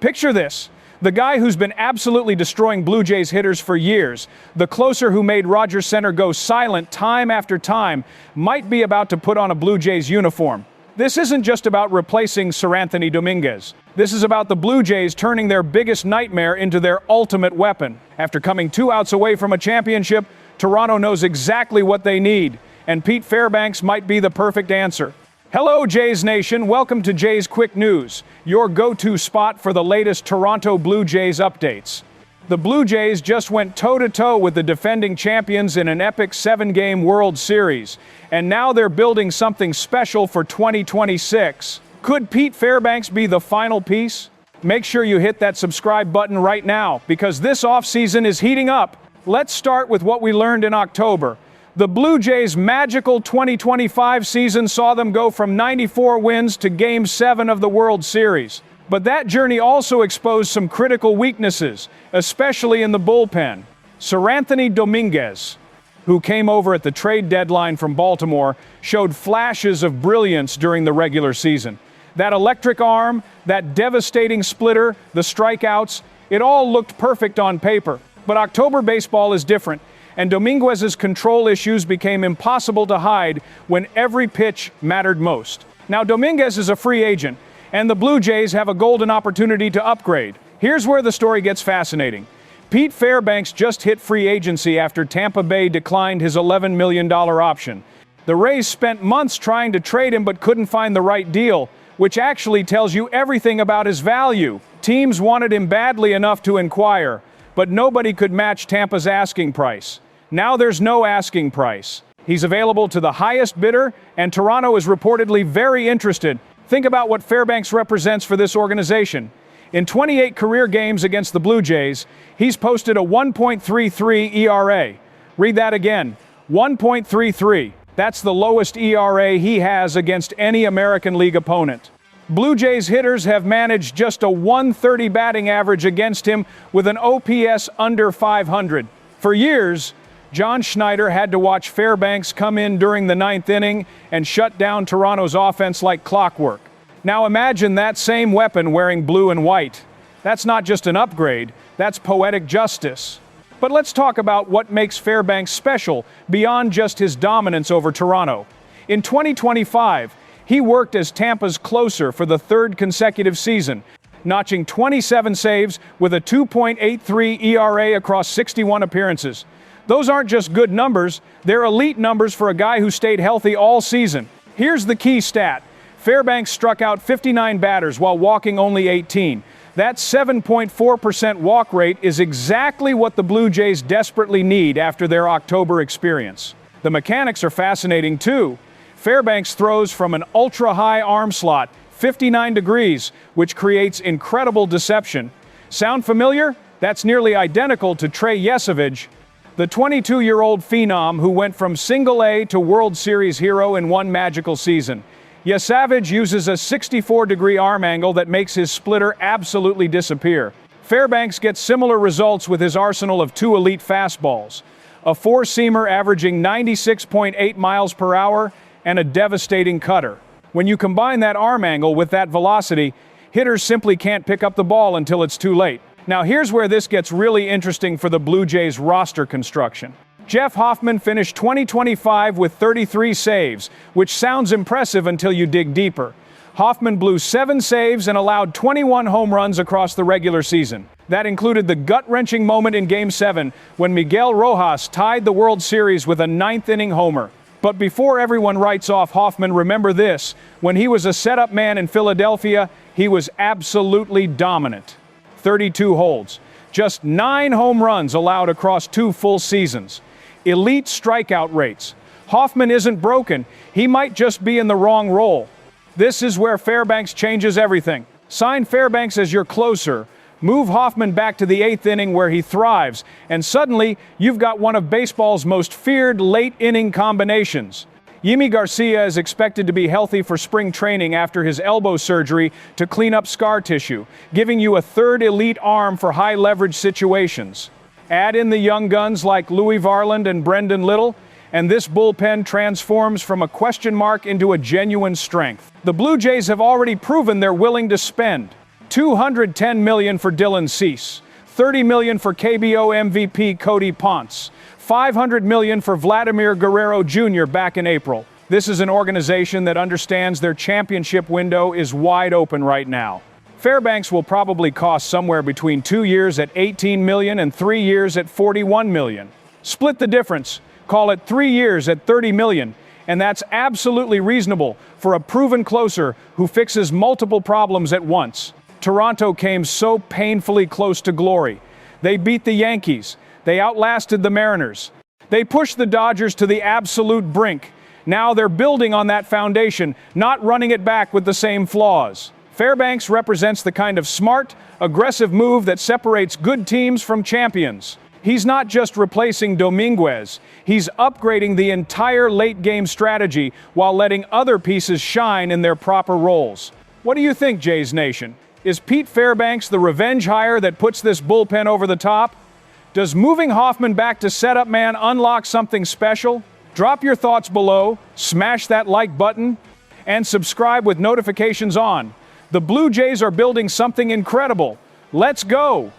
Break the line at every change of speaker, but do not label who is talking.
Picture this. The guy who's been absolutely destroying Blue Jays hitters for years, the closer who made Rogers Center go silent time after time, might be about to put on a Blue Jays uniform. This isn't just about replacing Seranthony Domínguez. This is about the Blue Jays turning their biggest nightmare into their ultimate weapon. After coming 2 outs away from a championship, Toronto knows exactly what they need, and Pete Fairbanks might be the perfect answer. Hello, Jays Nation. Welcome to Jays Quick News, your go-to spot for the latest Toronto Blue Jays updates. The Blue Jays just went toe-to-toe with the defending champions in an epic 7-game World Series, and now they're building something special for 2026. Could Pete Fairbanks be the final piece? Make sure you hit that subscribe button right now, because this offseason is heating up. Let's start with what we learned in October. The Blue Jays' magical 2025 season saw them go from 94 wins to Game 7 of the World Series. But that journey also exposed some critical weaknesses, especially in the bullpen. Seranthony Domínguez, who came over at the trade deadline from Baltimore, showed flashes of brilliance during the regular season. That electric arm, that devastating splitter, the strikeouts, it all looked perfect on paper. But October baseball is different, and Domínguez's control issues became impossible to hide when every pitch mattered most. Now, Domínguez is a free agent, and the Blue Jays have a golden opportunity to upgrade. Here's where the story gets fascinating. Pete Fairbanks just hit free agency after Tampa Bay declined his $11 million option. The Rays spent months trying to trade him but couldn't find the right deal, which actually tells you everything about his value. Teams wanted him badly enough to inquire, but nobody could match Tampa's asking price. Now there's no asking price. He's available to the highest bidder, and Toronto is reportedly very interested. Think about what Fairbanks represents for this organization. In 28 career games against the Blue Jays, he's posted a 1.33 ERA. Read that again, 1.33. That's the lowest ERA he has against any American League opponent. Blue Jays hitters have managed just a 130 batting average against him with an OPS under 500. For years, John Schneider had to watch Fairbanks come in during the 9th inning and shut down Toronto's offense like clockwork. Now imagine that same weapon wearing blue and white. That's not just an upgrade, that's poetic justice. But let's talk about what makes Fairbanks special beyond just his dominance over Toronto. In 2025, he worked as Tampa's closer for the 3rd consecutive season, notching 27 saves with a 2.83 ERA across 61 appearances. Those aren't just good numbers, they're elite numbers for a guy who stayed healthy all season. Here's the key stat. Fairbanks struck out 59 batters while walking only 18. That 7.4% walk rate is exactly what the Blue Jays desperately need after their October experience. The mechanics are fascinating too. Fairbanks throws from an ultra-high arm slot, 59 degrees, which creates incredible deception. Sound familiar? That's nearly identical to Trey Yesavage, the 22-year-old phenom who went from Single-A to World Series hero in one magical season. Yesavage uses a 64-degree arm angle that makes his splitter absolutely disappear. Fairbanks gets similar results with his arsenal of 2 elite fastballs, a 4-seamer averaging 96.8 miles per hour and a devastating cutter. When you combine that arm angle with that velocity, hitters simply can't pick up the ball until it's too late. Now here's where this gets really interesting for the Blue Jays roster construction. Jeff Hoffman finished 2025 with 33 saves, which sounds impressive until you dig deeper. Hoffman blew 7 saves and allowed 21 home runs across the regular season. That included the gut-wrenching moment in Game 7 when Miguel Rojas tied the World Series with a 9th-inning homer. But before everyone writes off Hoffman, remember this: when he was a setup man in Philadelphia, he was absolutely dominant. 32 holds, just 9 home runs allowed across 2 full seasons. Elite strikeout rates. Hoffman isn't broken, he might just be in the wrong role. This is where Fairbanks changes everything. Sign Fairbanks as your closer, move Hoffman back to the 8th inning where he thrives, and suddenly you've got one of baseball's most feared late-inning combinations. Yimi Garcia is expected to be healthy for spring training after his elbow surgery to clean up scar tissue, giving you a 3rd elite arm for high-leverage situations. Add in the young guns like Louis Varland and Brendan Little, and this bullpen transforms from a question mark into a genuine strength. The Blue Jays have already proven they're willing to spend. $210 million for Dylan Cease, $30 million for KBO MVP Cody Ponce, $500 million for Vladimir Guerrero Jr. back in April. This is an organization that understands their championship window is wide open right now. Fairbanks will probably cost somewhere between 2 years at $18 million and 3 years at $41 million. Split the difference, call it 3 years at $30 million, and that's absolutely reasonable for a proven closer who fixes multiple problems at once. Toronto came so painfully close to glory. They beat the Yankees. They outlasted the Mariners. They pushed the Dodgers to the absolute brink. Now they're building on that foundation, not running it back with the same flaws. Fairbanks represents the kind of smart, aggressive move that separates good teams from champions. He's not just replacing Domínguez, he's upgrading the entire late-game strategy while letting other pieces shine in their proper roles. What do you think, Jays Nation? Is Pete Fairbanks the revenge hire that puts this bullpen over the top? Does moving Hoffman back to setup man unlock something special? Drop your thoughts below, smash that like button, and subscribe with notifications on. The Blue Jays are building something incredible. Let's go!